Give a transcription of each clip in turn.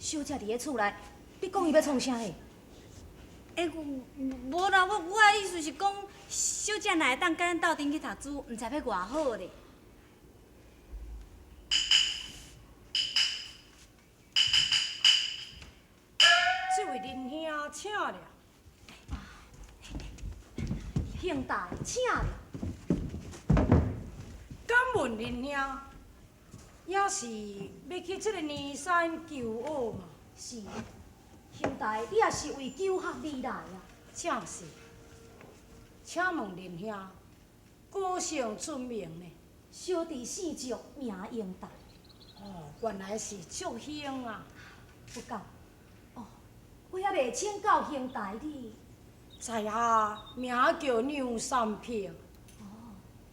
小姐伫咧厝内，你讲伊要创啥个？无啦，我的意思是讲，小姐若会当甲咱斗阵去读书，毋知要偌好咧。这位林兄请了。兄弟，请了。敢问林兄，也是要去这个年山求学嘛？是，兄弟，你也是为求学而来啊？正是。请问林兄，歌声出名呢？小弟姓祝，名英达。哦，原来是祝兄啊！不敢。哦，我还未请教兄弟你。在下名叫牛三平。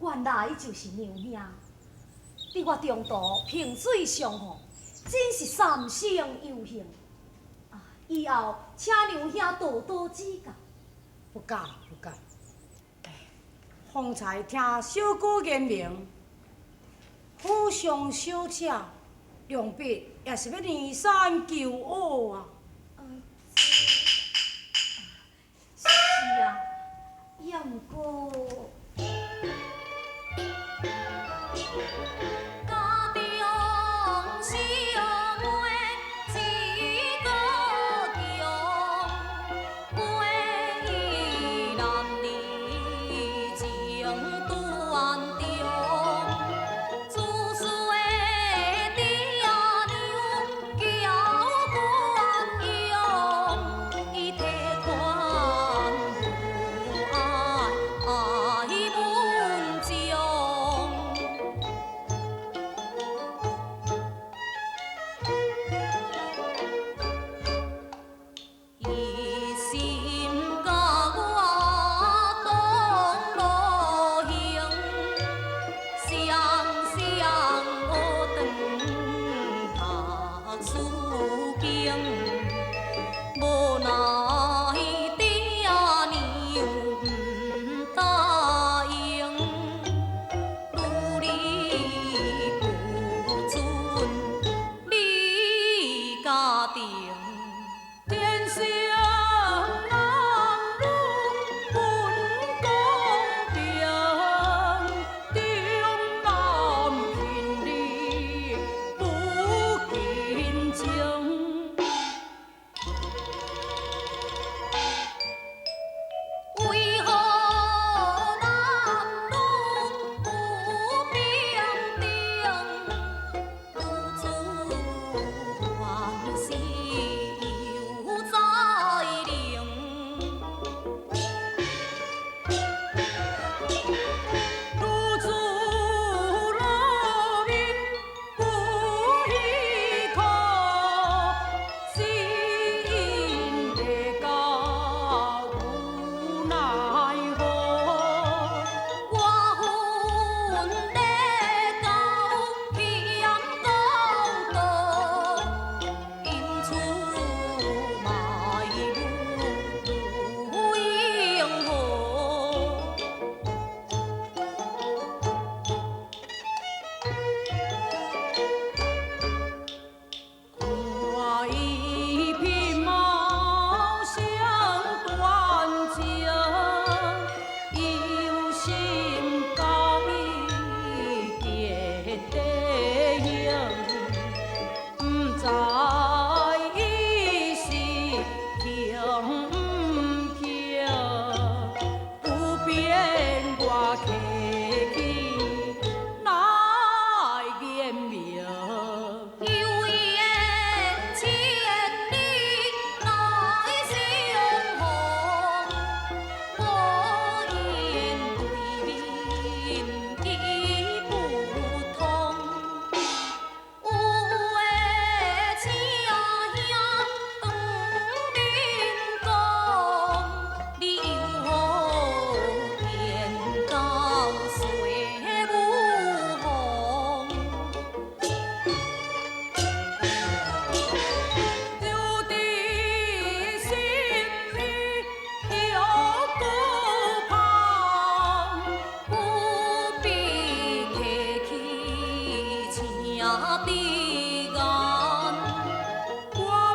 原来伊就是娘兄，伫我中途萍水相逢，真是三生有幸。啊，以后请娘兄多多指教。不敢不敢。方才听小哥言明，府上小姐梁碧也是要年山求学啊。是啊，也毋过。我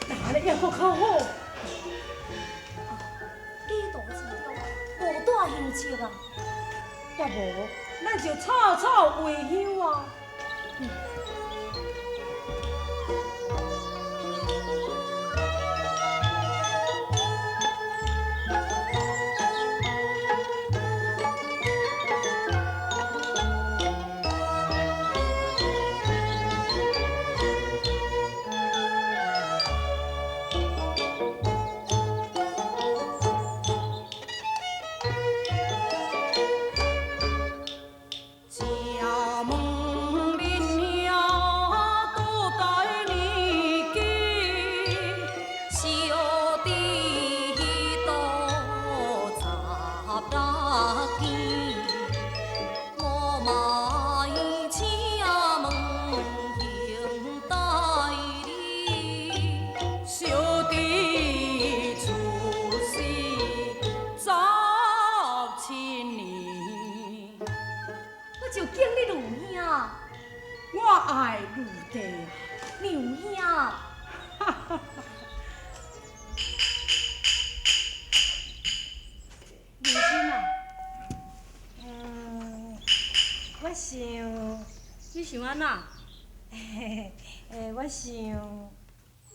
打咧也搁较好。几度之中无带香烛啊？要无，咱就草草画香啊。家门恁兄多大年纪，小弟多插大旗，我买车门行大礼，小弟出世17年。我就敬你卢兄，我爱陆地啊！刘兄。刘星啊，我想，你想安怎？我想，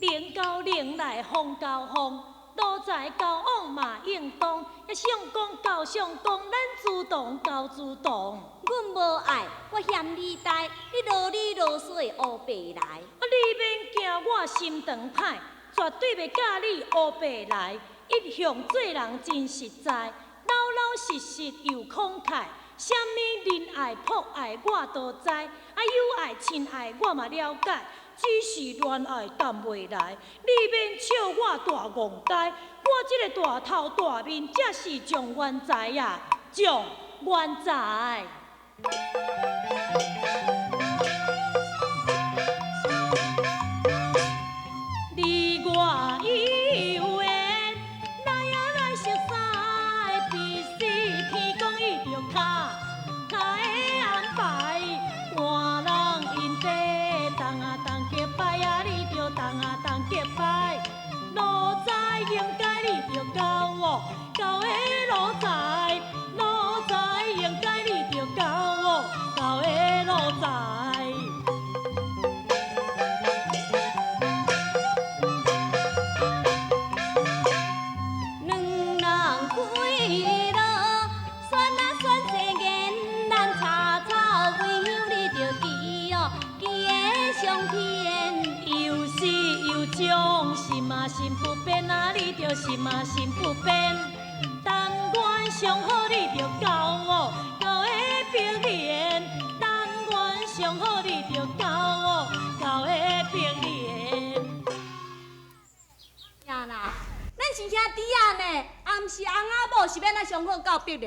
灵高灵来风高风，路在交往嘛应当，也想讲交上讲，咱自动交自动。阮无爱，我嫌你呆，你啰里啰嗦的乌白来。你免惊我心肠歹，绝对袂甲你乌白来。一向做人真实在，老老实实又慷慨。什么仁爱、博爱我都知，友爱、亲爱我嘛了解，只是恋爱谈袂来。你免笑我大戆呆，我这个大头大面，才是状元才呀，状元才。你我有缘，来呀来熟悉，必须天公伊着卡的安排。换人因地，动啊动结拜啊，你着动啊动结拜。路在应该你着交我，交的路在，路在应该你着交我，交的路在。将心嘛心不变啊，你着心嘛心不变。但愿上好，你着交我，交的并联。但愿上好，你着交我，交的并联。呀啦，咱是兄弟啊呢，啊毋是翁仔某，是要咱上好交逼的。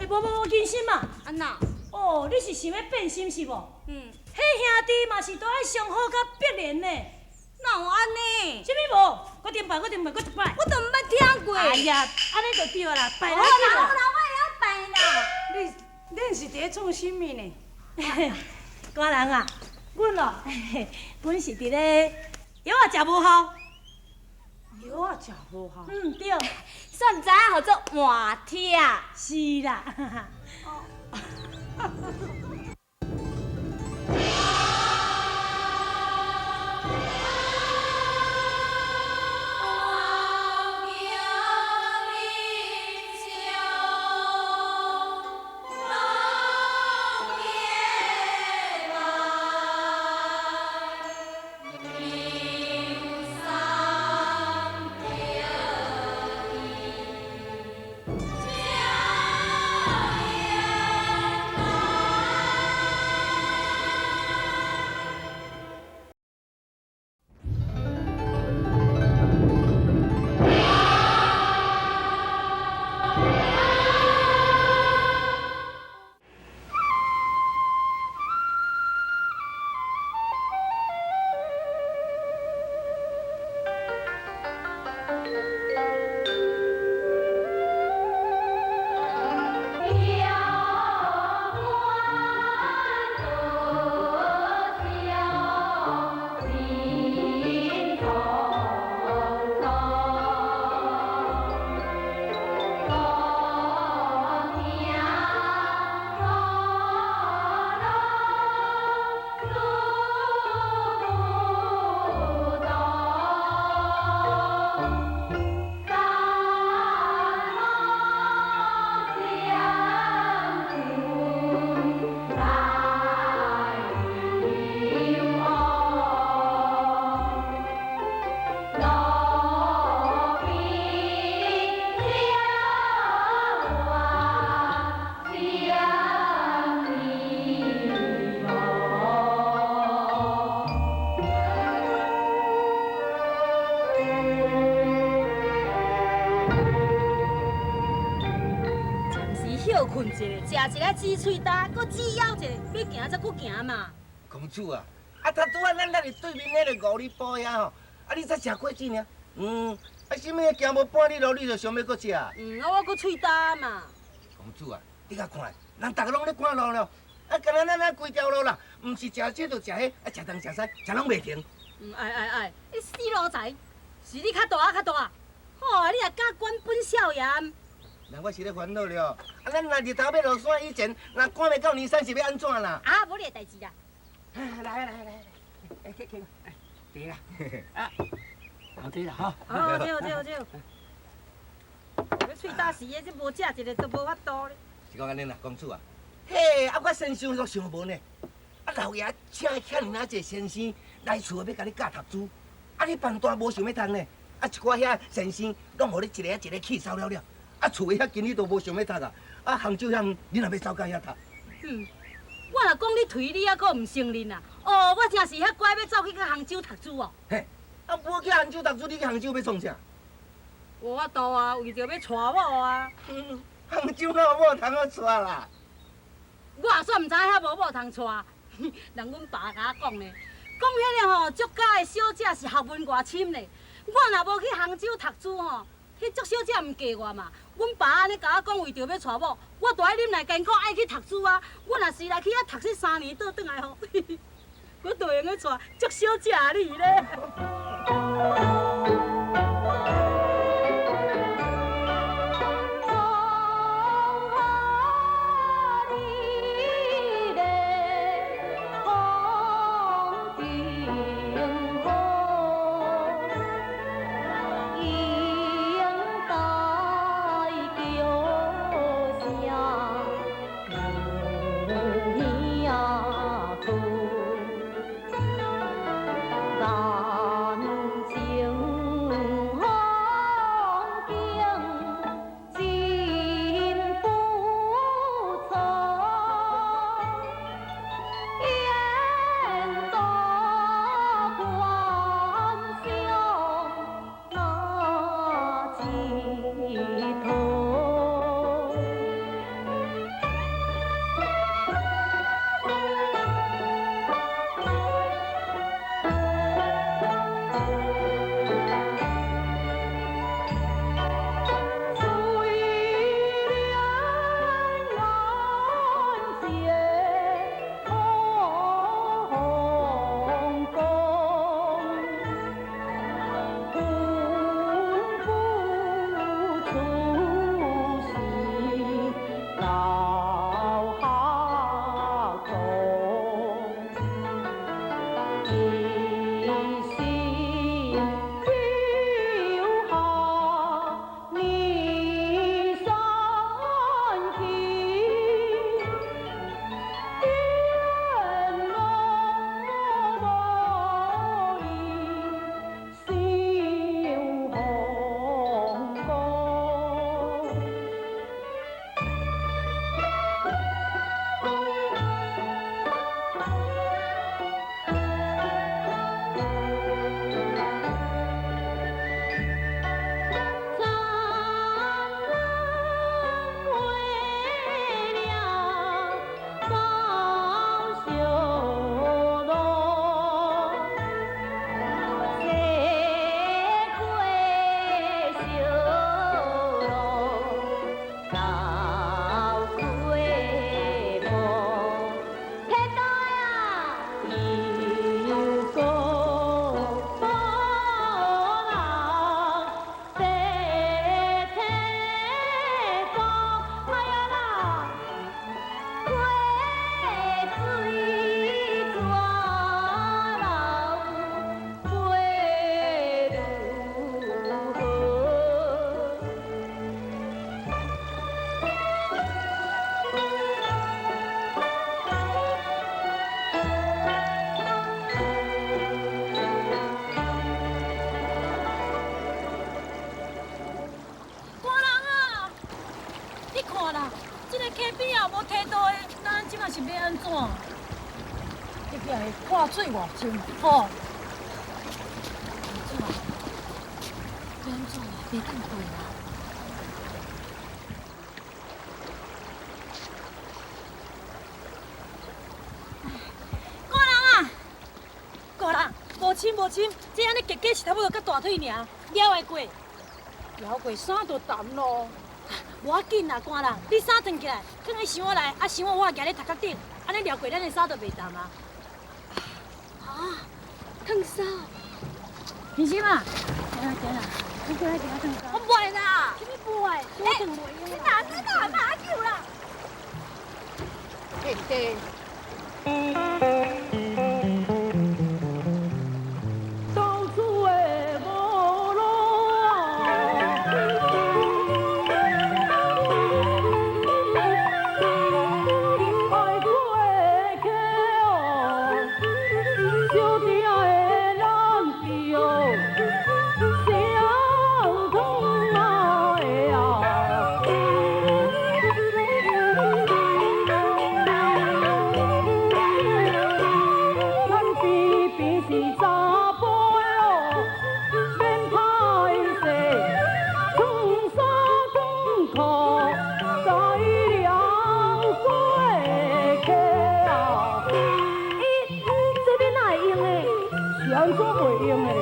无忍心嘛。安那？哦，你是想要变心是无？嗯，迄兄弟嘛是都爱上好甲必然呢。哪有安尼？啥物无？我顶摆，我顶摆，我一摆。我都毋捌听过。哎呀，安尼就对啦，拜好啦啦好啦，我会晓拜啦。恁是伫咧创啥物呢？官人啊，阮哦，本是伫咧药啊食无效。药啊食无效？对，算毋知影号做换帖。是啦。困一下，食一个煮喙焦，搁煮枵一下，要行则搁行嘛。公主啊，啊，他拄啊，咱那里对面迄个五里埔遐吼，啊，你才食过几呢？啊，什么行无半里路，你就想要搁食？我搁喙焦嘛。公主啊，你甲看，人逐个拢咧赶路了，啊，干咱规条路啦，毋是食这就食迄，啊，食东食西，食拢袂停。哎，你死老财，是你较大。吼，你也敢管本少爷？那我是咧烦恼了，啊，咱若日头要落山以前，若赶袂到年三十要安怎啦？啊，无你个代志啦。来，去，对啦，啊，好对啦，哈。哦，对。要喙焦时的，这无食一个都无法度咧。是讲安尼啦，公主啊，嘿，啊，我先生都想无呢，啊，老爷请遐尔济先生来厝要甲你教读书，啊，你办大无想要读呢，啊，一寡遐先生拢互你一个一个气扫了，啊，厝的遐今日都无想要读啊，啊，杭州遐你若要走到遐读？我若讲你推你还阁唔承认啊？哦，我真是遐乖，要走去杭州读书哦。嘿，啊，无去杭州读书，你去杭州要创啥？无法度啊，为着要娶某啊。杭州哪有某通好娶啦？我也算唔知遐无某通娶，人阮爸甲我讲呢，讲迄个吼作家的小姐是学问外深嘞。我若无去杭州读书吼，迄作小姐唔嫁我嘛。阮爸安尼甲我讲，为着要娶某，我就爱忍耐艰苦爱去读书啊。我若是来去遐读这3年，倒转来吼，我就会用去娶作小姐你咧。是要安怎？迄个挂水外深，吼。安怎？要安怎？别当对啦。无深，这安尼结果是差不多甲大腿尔，了会过。了过衫就淡咯。无要紧啦，官人，你衫脱起来，放喺箱仔内，啊箱仔我举咧头壳顶，安尼了过咱的衫就袂淡啊。啊，烫衫。先生啊，行啦，你过来给我烫衫。我袂啦。什么不会？我烫袂用啦。哪球啦？对对。到处的无路爱过的客哦，小店的人比哦，小痛啊的啊。咱偏偏是查甫的哦，免歹势，穿衫穿裤，该了过的客啊。这边哪会用的？是安怎袂用的咧？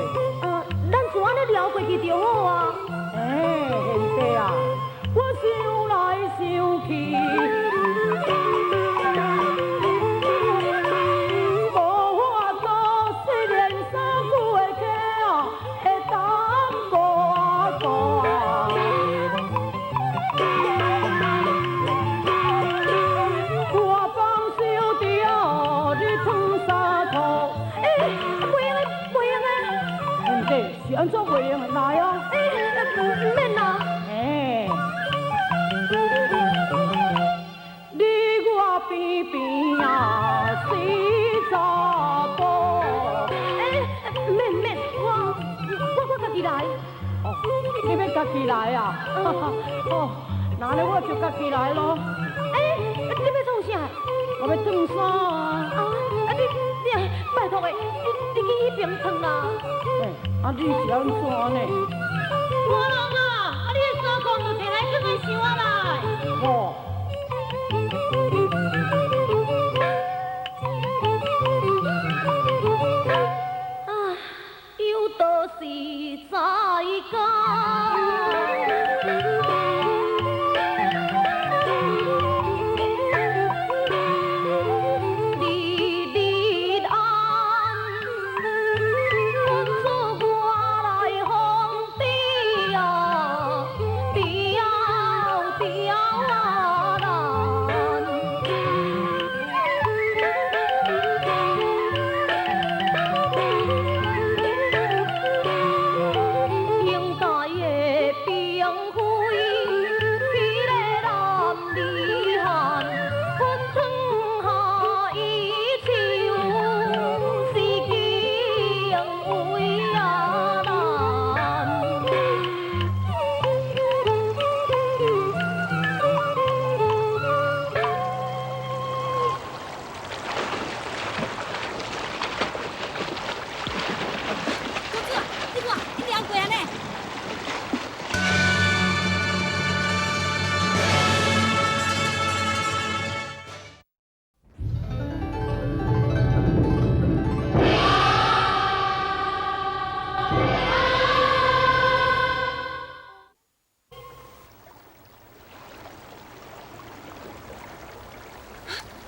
咱就安尼聊过去就好啊。贤弟啊，我想来想去。无法度，虽然三句的客啊，会当大大。我帮小弟啊，你烫衫裤。袂用的，袂用的。贤弟，是安怎袂用的？来啊！唔免啦。你我边边啊是查甫，免，我家己来。哦，你要家己来啊？哦，那咧我就家己来咯。你要创啥？我要烫衫啊。你拜托的，你去迄边烫啦。啊你是安怎呢？我人啊，你的衫裤就摕来放在箱仔内。哦。有道是在家。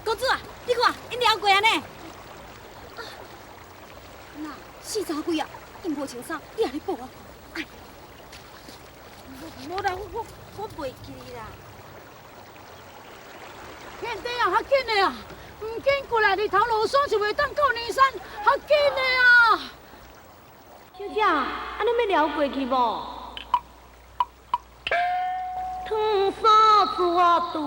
公主啊，你看，因了过安尼。那四查几啊？因无穿衫，你也来报我。哎，无啦，我袂记啦。兄弟啊，较紧的啊！唔紧过来日头落山就袂当到年山，较紧的啊！小姐，安尼要了过去无？烫衫绝对。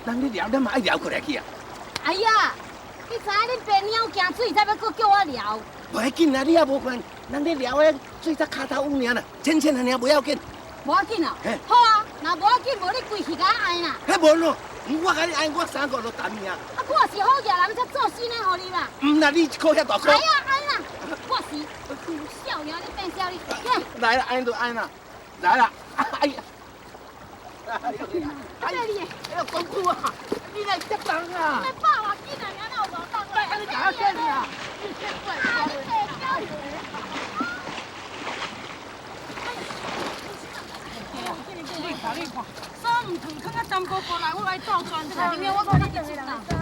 咱咧聊，咱嘛爱聊过来去啊。哎呀，你知影恁爸鸟惊水，才要搁叫我聊。无要紧啊，你也无烦，咱咧聊诶，水才骹头有尔啦，浅浅安尼不要紧。无要紧啊嘿，好啊，若无要紧，无你规气甲我爱啦。迄无咯，我甲你爱，我3个都担命。啊，我是好野人，才做死呢，互你嘛。啦，你一箍遐大箍哎。呀，爱啦，我是少年，你变少年，来啦，爱就爱啦，来啦，哎呀，哎呀，哎呀，你哎呀，公主啊，你来接人啊！你爸爸竟然让我无当哎，你搞啥事啊？你先过来。你看，你看，衫唔脱，囥啊淡薄过来，我来倒转菜，你我讲你一人。